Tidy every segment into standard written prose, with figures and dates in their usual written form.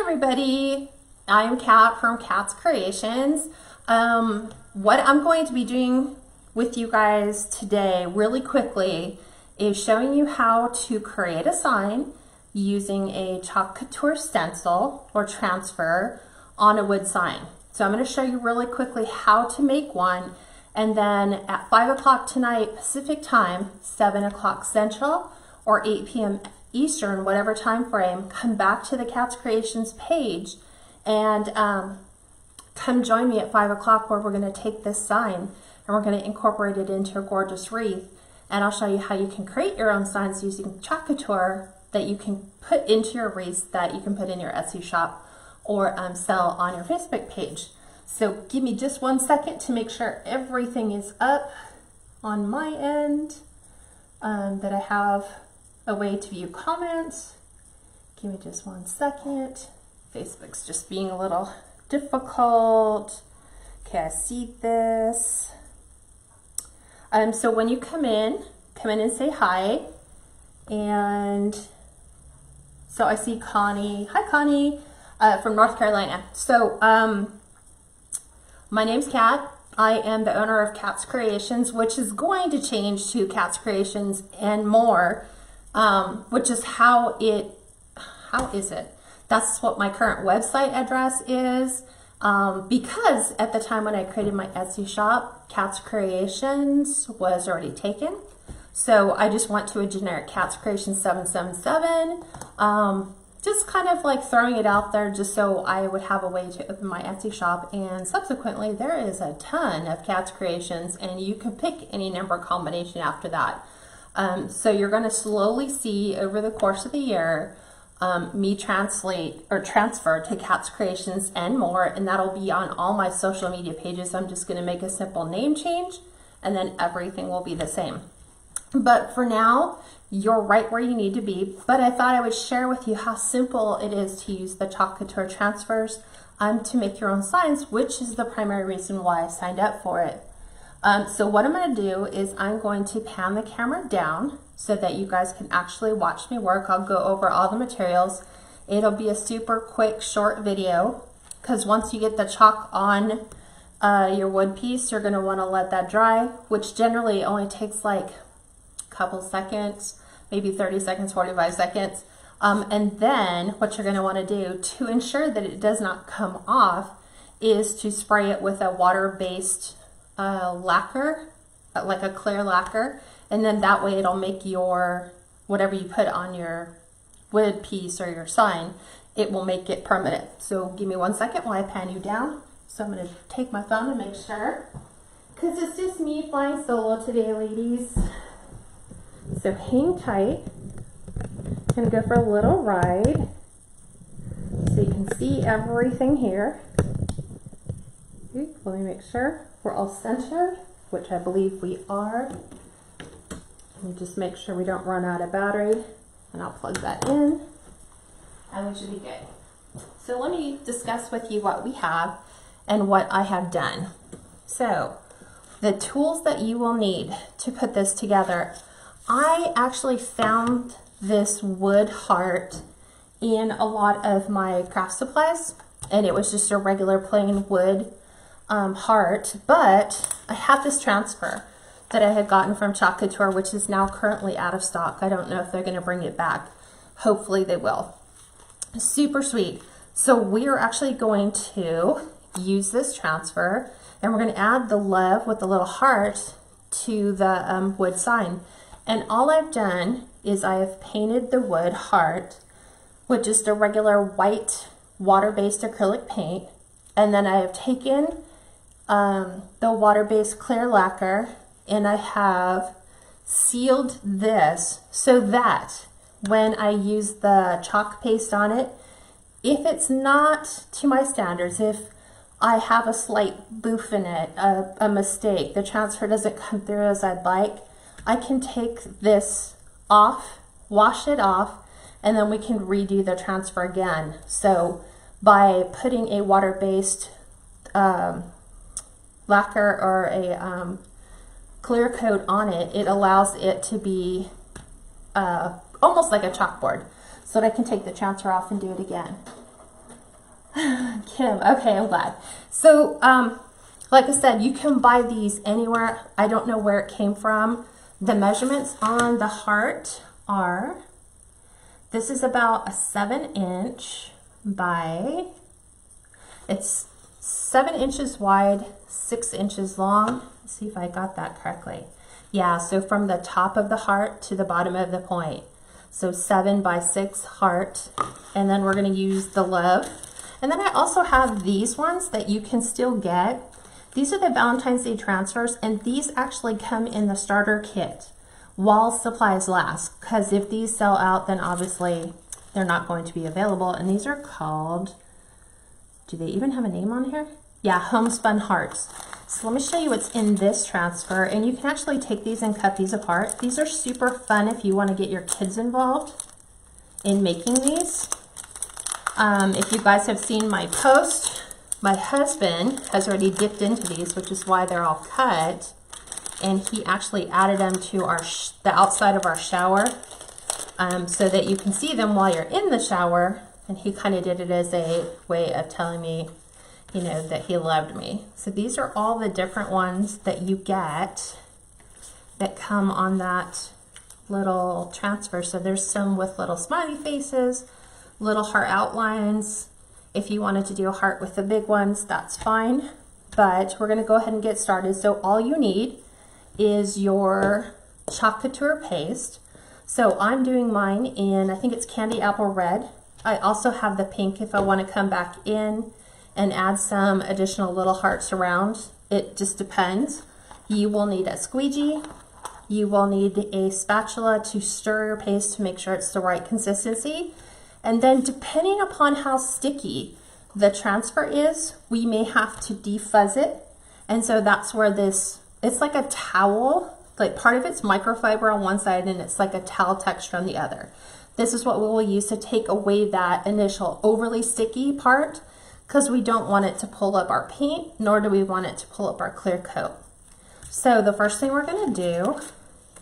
everybody, I'm Kat from Kat's Creations. What I'm going to be doing with you guys today really quickly is showing you how to create a sign using a Chalk Couture stencil or transfer on a wood sign. So I'm going to show you really quickly how to make one, and then at 5 o'clock tonight Pacific time, 7 o'clock Central, or 8 p.m. Eastern, whatever time frame, come back to the Kat's Creations page and come join me at 5 o'clock where we're going to take this sign and we're going to incorporate it into a gorgeous wreath. And I'll show you how you can create your own signs using Chalk Couture that you can put into your wreaths that you can put in your Etsy shop or sell on your Facebook page. So give me just 1 second to make sure everything is up on my end, that I have a way to view comments. Give me just 1 second. Facebook's just being a little difficult. Okay, I see this. So when you come in and say hi. And so I see Connie. Hi, Connie, from North Carolina. So my name's Kat. I am the owner of Kat's Creations, which is going to change to KatsCreationsNMore, which is how is it? That's what my current website address is, because at the time when I created my Etsy shop, Kat's Creations was already taken. So I just went to a generic Kat's Creations 777, just kind of like throwing it out there just so I would have a way to open my Etsy shop. And subsequently there is a ton of Kat's Creations, and you can pick any number combination after that. So you're going to slowly see over the course of the year me translate or transfer to Kat's KatsCreationsNMore, and that'll be on all my social media pages. I'm just going to make a simple name change and then everything will be the same. But for now, you're right where you need to be. But I thought I would share with you how simple it is to use the Chalk Couture transfers to make your own signs, which is the primary reason why I signed up for it. So what I'm going to do is I'm going to pan the camera down so that you guys can actually watch me work. I'll go over all the materials. It'll be a super quick, short video, because once you get the chalk on your wood piece, you're going to want to let that dry, which generally only takes like a couple seconds, maybe 30 seconds, 45 seconds. And then what you're going to want to do to ensure that it does not come off is to spray it with a water-based lacquer, like a clear lacquer, and then that way it'll make your, whatever you put on your wood piece or your sign, it will make it permanent. So give me 1 second while I pan you down. So I'm going to take my phone and make sure, because it's just me flying solo today, ladies. So hang tight. I'm going to go for a little ride so you can see everything here. Let me make sure we're all centered, which I believe we are. Let me just make sure we don't run out of battery, and I'll plug that in, and we should be good. So let me discuss with you what we have and what I have done. So the tools that you will need to put this together, I actually found this wood heart in a lot of my craft supplies, and it was just a regular plain wood heart, but I have this transfer that I had gotten from Chalk Couture, which is now currently out of stock. I don't know if they're going to bring it back. Hopefully they will. Super sweet. So we are actually going to use this transfer, and we're going to add the love with the little heart to the wood sign. And all I've done is I have painted the wood heart with just a regular white water-based acrylic paint, and then I have taken the water-based clear lacquer, and I have sealed this so that when I use the chalk paste on it, if it's not to my standards, if I have a slight boof in it, a mistake, the transfer doesn't come through as I'd like, I can take this off, wash it off, and then we can redo the transfer again. So by putting a water-based lacquer or a clear coat on it, it allows it to be almost like a chalkboard, so that I can take the transfer off and do it again. Kim, okay, I'm glad. So, like I said, you can buy these anywhere. I don't know where it came from. The measurements on the heart are, this is about a 7-inch by, it's 7 inches wide, 6 inches long. Let's see if I got that correctly. Yeah, so from the top of the heart to the bottom of the point. So 7 by 6 heart. And then we're going to use the love. And then I also have these ones that you can still get. These are the Valentine's Day transfers, and these actually come in the starter kit while supplies last, because if these sell out, then obviously they're not going to be available. And these are called, do they even have a name on here? Yeah, homespun hearts. So let me show you what's in this transfer, and you can actually take these and cut these apart. These are super fun if you want to get your kids involved in making these. If you guys have seen my post, my husband has already dipped into these, which is why they're all cut, and he actually added them to the outside of our shower so that you can see them while you're in the shower, and he kind of did it as a way of telling me, you know, that he loved me. So these are all the different ones that you get that come on that little transfer. So there's some with little smiley faces, little heart outlines. If you wanted to do a heart with the big ones, that's fine, but we're going to go ahead and get started. So all you need is your Chalk Couture Paste. So I'm doing mine in, I think it's Candy Apple Red. I also have the pink if I want to come back in and add some additional little hearts around. It just depends. You will need a squeegee. You will need a spatula to stir your paste to make sure it's the right consistency. And then depending upon how sticky the transfer is, we may have to defuzz it. And so that's where this, it's like a towel, like part of it's microfiber on one side and it's like a towel texture on the other. This is what we will use to take away that initial overly sticky part, because we don't want it to pull up our paint, nor do we want it to pull up our clear coat. So the first thing we're going to do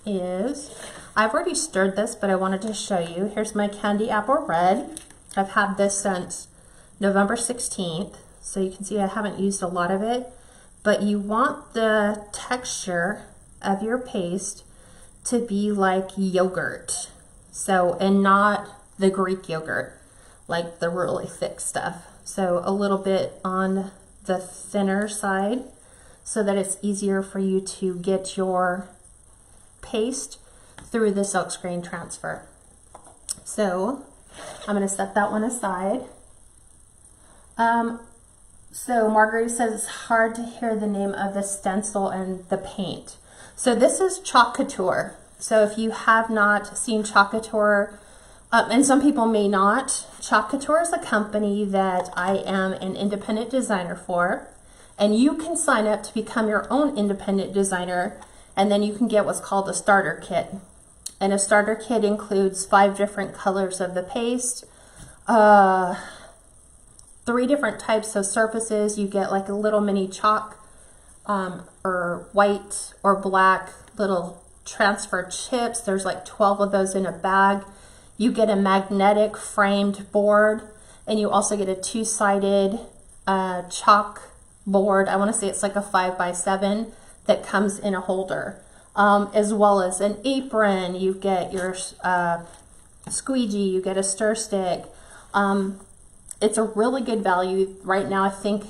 is, I've already stirred this, but I wanted to show you. Here's my Candy Apple Red. I've had this since November 16th, so you can see I haven't used a lot of it, but you want the texture of your paste to be like yogurt. So, and not the Greek yogurt, like the really thick stuff. So a little bit on the thinner side so that it's easier for you to get your paste through the silkscreen transfer. So I'm going to set that one aside. So Marguerite says it's hard to hear the name of the stencil and the paint. So this is Chalk Couture. So if you have not seen Chalk Couture, and some people may not, Chalk Couture is a company that I am an independent designer for, and you can sign up to become your own independent designer, and then you can get what's called a starter kit. And a starter kit includes 5 different colors of the paste, 3 different types of surfaces. You get like a little mini chalk or white or black little transfer chips. There's like 12 of those in a bag. You get a magnetic framed board, and you also get a 2-sided chalk board. I want to say it's like a 5 by 7 that comes in a holder, as well as an apron. You get your squeegee, you get a stir stick. It's a really good value. Right now I think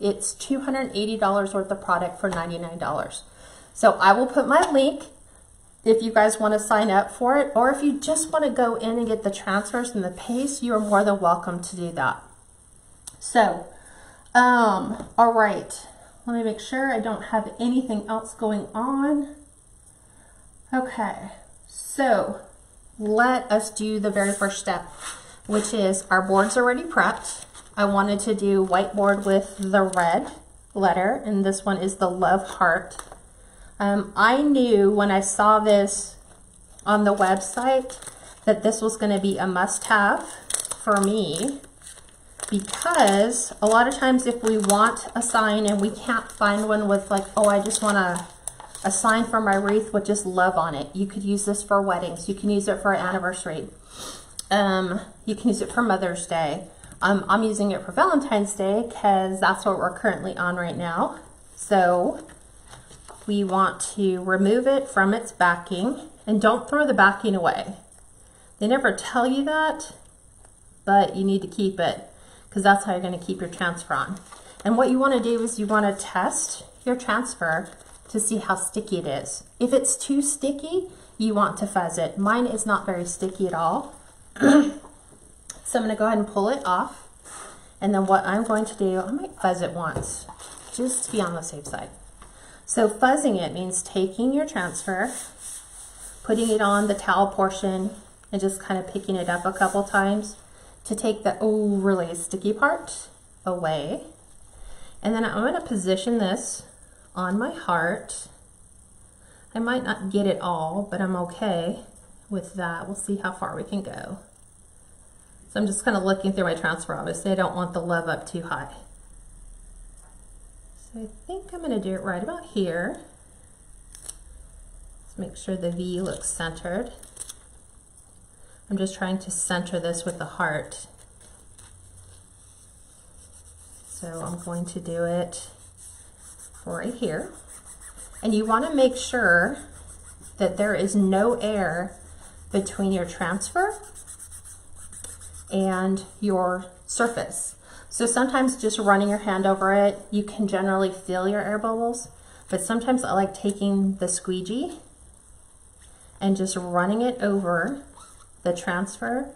it's $280 worth of product for $99. So I will put my link if you guys want to sign up for it, or if you just want to go in and get the transfers and the paste, you are more than welcome to do that. So, all right, let me make sure I don't have anything else going on. Okay, so let us do the very first step, which is our board's already prepped. I wanted to do whiteboard with the red letter, and this one is the love heart. I knew when I saw this on the website that this was going to be a must-have for me, because a lot of times if we want a sign and we can't find one with like, oh, I just want a sign for my wreath with just love on it. You could use this for weddings. You can use it for an anniversary. You can use it for Mother's Day. I'm using it for Valentine's Day because that's what we're currently on right now. So we want to remove it from its backing, and don't throw the backing away. They never tell you that, but you need to keep it because that's how you're going to keep your transfer on. And what you want to do is you want to test your transfer to see how sticky it is. If it's too sticky, you want to fuzz it. Mine is not very sticky at all. So I'm going to go ahead and pull it off. And then what I'm going to do, I might fuzz it once, just to be on the safe side. So fuzzing it means taking your transfer, putting it on the towel portion, and just kind of picking it up a couple times to take the overly sticky part away. And then I'm going to position this on my heart. I might not get it all, but I'm okay with that. We'll see how far we can go. So I'm just kind of looking through my transfer. Obviously, I don't want the love up too high. So I think I'm going to do it right about here. Let's make sure the V looks centered. I'm just trying to center this with the heart. So I'm going to do it right here. And you want to make sure that there is no air between your transfer and your surface. So sometimes just running your hand over it, you can generally feel your air bubbles, but sometimes I like taking the squeegee and just running it over the transfer,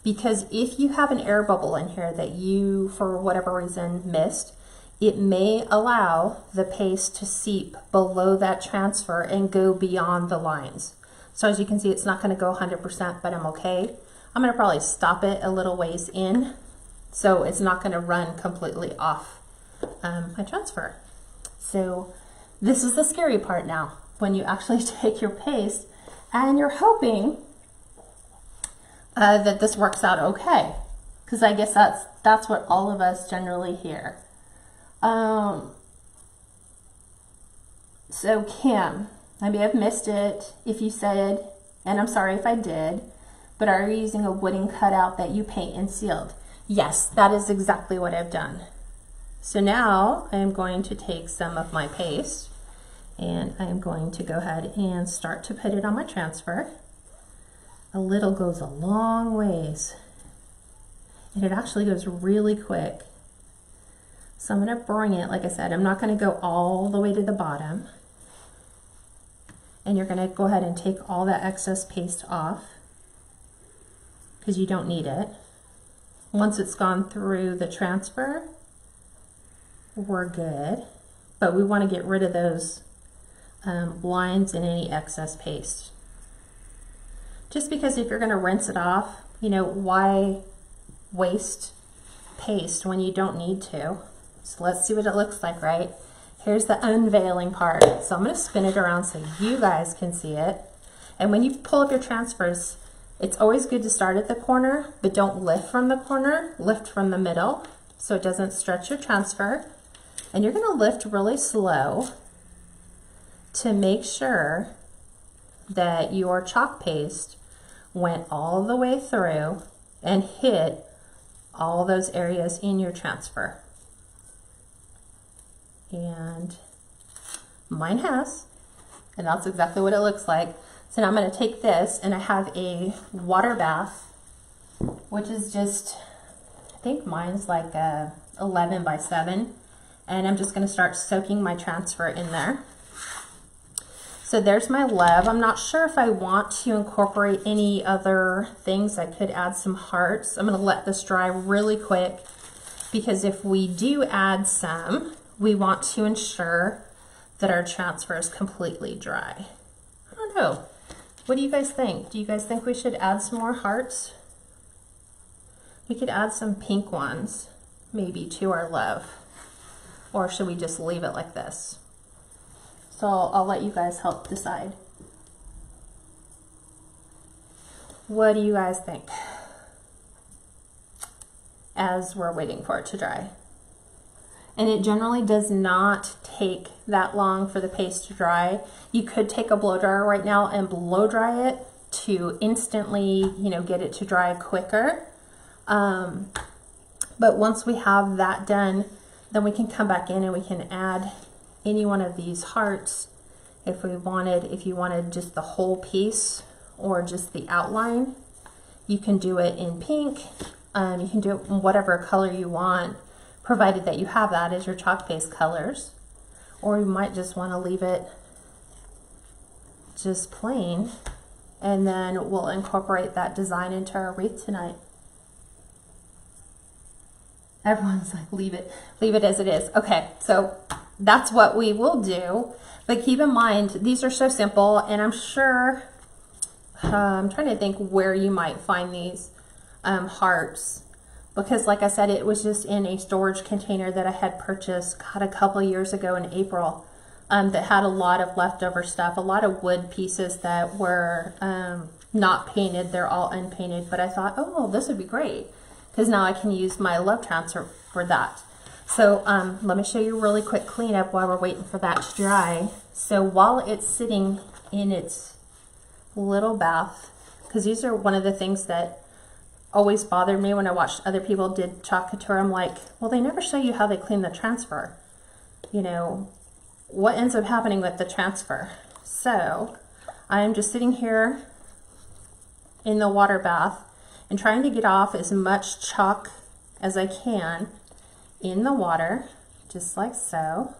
because if you have an air bubble in here that you, for whatever reason, missed, it may allow the paste to seep below that transfer and go beyond the lines. So as you can see, it's not going to go 100%, but I'm okay. I'm going to probably stop it a little ways in, so it's not going to run completely off my transfer. So this is the scary part now, when you actually take your paste and you're hoping that this works out okay, because I guess that's what all of us generally hear. So Kim, I may have missed it if you said, and I'm sorry if I did, but are you using a wooden cutout that you paint and sealed? Yes, that is exactly what I've done. So now I am going to take some of my paste and I am going to go ahead and start to put it on my transfer. A little goes a long ways, and it actually goes really quick. So I'm going to bring it, like I said, I'm not going to go all the way to the bottom. And you're going to go ahead and take all that excess paste off because you don't need it. Once it's gone through the transfer, we're good. But we want to get rid of those lines and any excess paste. Just because if you're going to rinse it off, you know, why waste paste when you don't need to? So let's see what it looks like, right? Here's the unveiling part. So I'm going to spin it around so you guys can see it. And when you pull up your transfers, it's always good to start at the corner, but don't lift from the corner, lift from the middle so it doesn't stretch your transfer. And you're going to lift really slow to make sure that your chalk paste went all the way through and hit all those areas in your transfer. And mine has, and that's exactly what it looks like. So now I'm going to take this, and I have a water bath, which is just, I think mine's like a 11 by 7, and I'm just going to start soaking my transfer in there. So there's my love. I'm not sure if I want to incorporate any other things. I could add some hearts. I'm going to let this dry really quick, because if we do add some, we want to ensure that our transfer is completely dry. I don't know. What do you guys think? Do you guys think we should add some more hearts? We could add some pink ones, maybe, to our love. Or should we just leave it like this? So I'll let you guys help decide. What do you guys think as we're waiting for it to dry? And it generally does not take that long for the paste to dry. You could take a blow dryer right now and blow dry it to instantly, you know, get it to dry quicker. But once we have that done, then we can come back in and we can add any one of these hearts if we wanted. If you wanted just the whole piece or just the outline, you can do it in pink. You can do it in whatever color you want, provided that you have that as your chalk paste colors. Or you might just want to leave it just plain, and then we'll incorporate that design into our wreath tonight. Everyone's like, leave it as it is. Okay, so that's what we will do. But keep in mind, these are so simple, and I'm sure, I'm trying to think where you might find these hearts, because like I said, it was just in a storage container that I had purchased, God, a couple years ago in April, that had a lot of leftover stuff, a lot of wood pieces that were not painted. They're all unpainted, but I thought, oh, this would be great, because now I can use my love transfer for that. So let me show you a really quick cleanup while we're waiting for that to dry. So while it's sitting in its little bath, because these are one of the things that always bothered me when I watched other people did Chalk Couture. I'm like, well, they never show you how they clean the transfer. You know, what ends up happening with the transfer? So I am just sitting here in the water bath and trying to get off as much chalk as I can in the water, just like so.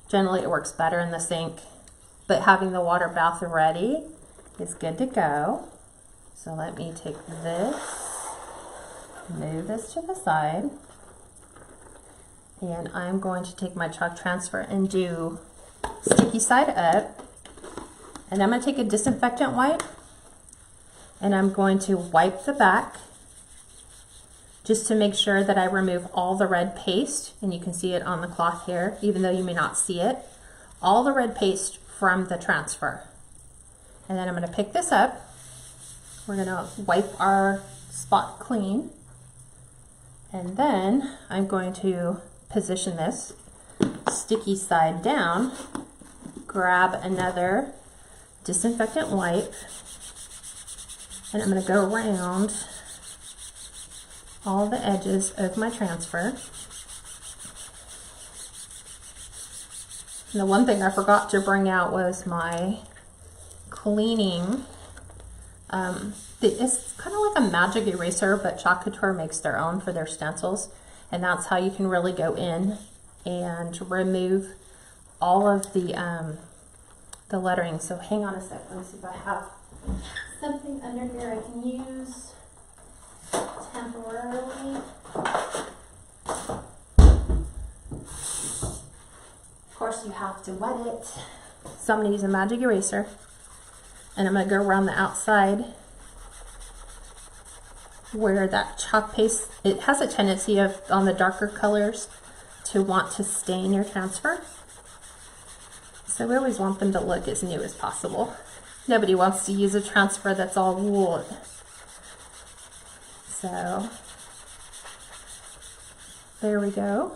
Generally it works better in the sink, but having the water bath ready is good to go. So let me take this, move this to the side, and I'm going to take my chalk transfer and do sticky side up, and I'm going to take a disinfectant wipe, and I'm going to wipe the back just to make sure that I remove all the red paste, and you can see it on the cloth here, even though you may not see it, all the red paste from the transfer. And then I'm going to pick this up. We're going to wipe our spot clean, and then I'm going to position this sticky side down, grab another disinfectant wipe, and I'm going to go around all the edges of my transfer. And the one thing I forgot to bring out was my cleaning. It's kind of like a magic eraser, but Chalk Couture makes their own for their stencils, and that's how you can really go in and remove all of the lettering. So hang on a sec, let me see if I have something under here I can use temporarily. Of course you have to wet it. So I'm going to use a magic eraser, and I'm going to go around the outside where that chalk paste, it has a tendency of, on the darker colors, to want to stain your transfer. So we always want them to look as new as possible. Nobody wants to use a transfer that's all wool. So there we go.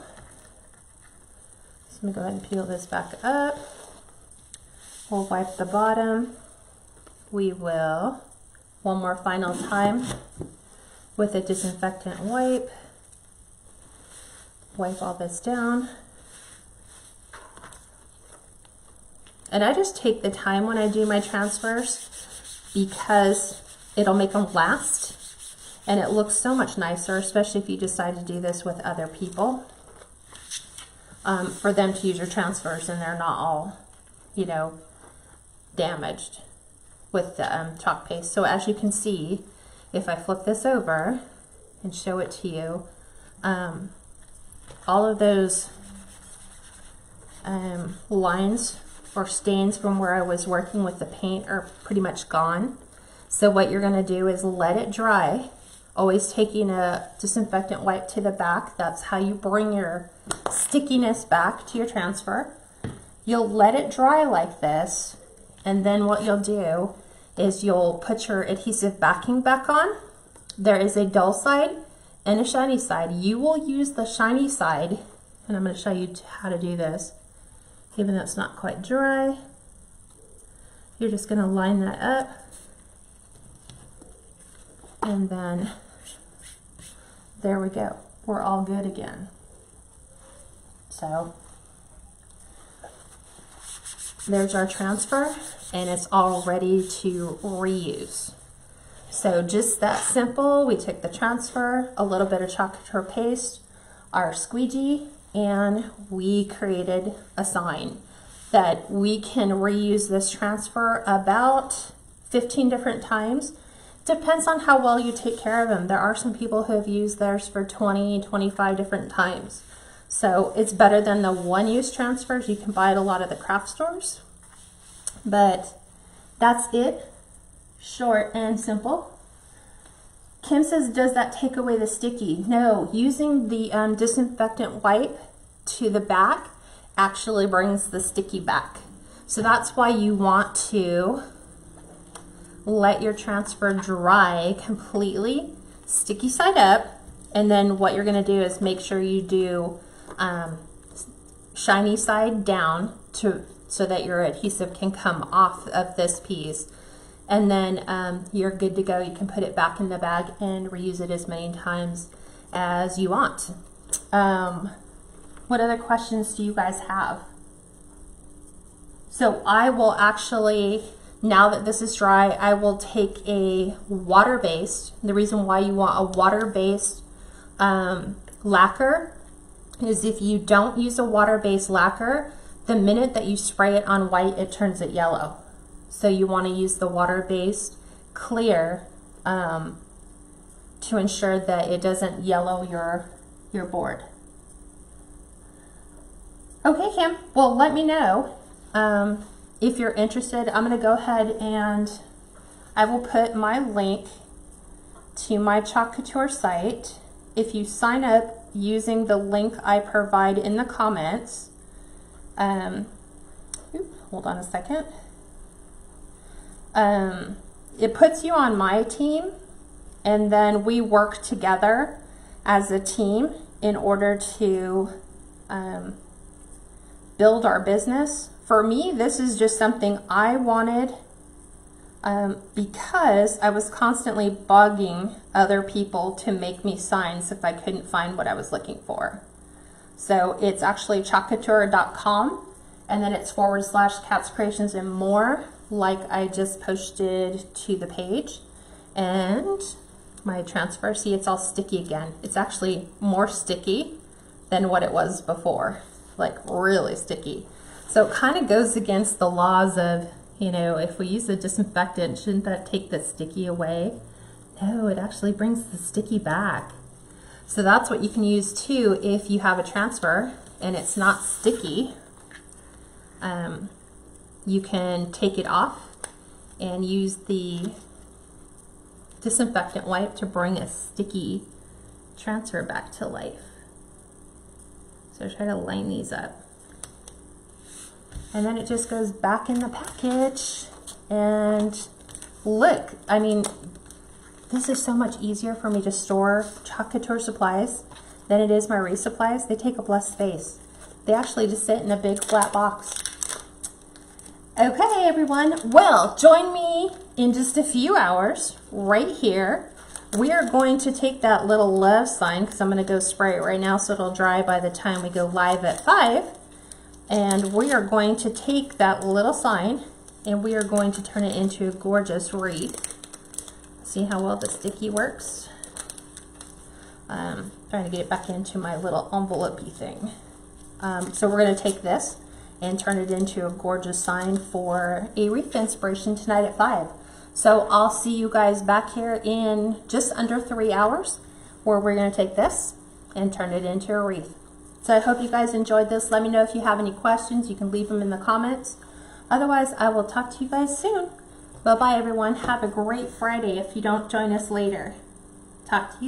So I'm going to go ahead and peel this back up. We'll wipe the bottom. We will, one more final time, with a disinfectant wipe, wipe all this down. And I just take the time when I do my transfers because it'll make them last, and it looks so much nicer, especially if you decide to do this with other people, for them to use your transfers and they're not all, you know, damaged with the chalk paste. So as you can see, if I flip this over and show it to you, all of those lines or stains from where I was working with the paint are pretty much gone. So what you're going to do is let it dry, always taking a disinfectant wipe to the back. That's how you bring your stickiness back to your transfer. You'll let it dry like this, and then what you'll do is you'll put your adhesive backing back on. There is a dull side and a shiny side. You will use the shiny side, and I'm going to show you how to do this. Even though it's not quite dry, you're just going to line that up, and then there we go. We're all good again. So there's our transfer, and it's all ready to reuse. So just that simple. We took the transfer, a little bit of Chalk Couture Paste, our squeegee, and we created a sign that we can reuse this transfer about 15 different times. Depends on how well you take care of them. There are some people who have used theirs for 20, 25 different times. So it's better than the one-use transfers you can buy at a lot of the craft stores. But that's it, short and simple. Kim says, does that take away the sticky? No, using the disinfectant wipe to the back actually brings the sticky back. So that's why you want to let your transfer dry completely, sticky side up, and then what you're going to do is make sure you do shiny side down so that your adhesive can come off of this piece, and then you're good to go. You can put it back in the bag and reuse it as many times as you want. What other questions do you guys have? So I will actually, now that this is dry, I will take a water-based. The reason why you want a water-based lacquer is if you don't use a water-based lacquer, the minute that you spray it on white, it turns it yellow. So you want to use the water-based clear to ensure that it doesn't yellow your board. Okay, Kim, well, let me know if you're interested. I'm going to go ahead and I will put my link to my Chalk Couture site. If you sign up using the link I provide in the comments, hold on a second. It puts you on my team, and then we work together as a team in order to build our business. For me, this is just something I wanted because I was constantly bugging other people to make me signs if I couldn't find what I was looking for. So it's actually chalkcouture.com, and then it's / KatsCreationsNMore, like I just posted to the page. And my transfer, see, it's all sticky again. It's actually more sticky than what it was before, like really sticky. So it kind of goes against the laws of, you know, if we use a disinfectant, shouldn't that take the sticky away? No, it actually brings the sticky back. So that's what you can use too if you have a transfer and it's not sticky. You can take it off and use the disinfectant wipe to bring a sticky transfer back to life. So try to line these up. And then it just goes back in the package. And look, I mean, this is so much easier for me to store Chalk Couture supplies than it is my Wreath supplies. They take up less space. They actually just sit in a big flat box. Okay, everyone. Well, join me in just a few hours right here. We are going to take that little love sign, because I'm going to go spray it right now so it'll dry by the time we go live at 5. And we are going to take that little sign and we are going to turn it into a gorgeous wreath. See how well the sticky works? Trying to get it back into my little envelope-y thing. So we're going to take this and turn it into a gorgeous sign for a wreath inspiration tonight at 5. So I'll see you guys back here in just under 3 hours, where we're going to take this and turn it into a wreath. So I hope you guys enjoyed this. Let me know if you have any questions. You can leave them in the comments. Otherwise, I will talk to you guys soon. Bye-bye, everyone. Have a great Friday if you don't join us later. Talk to you.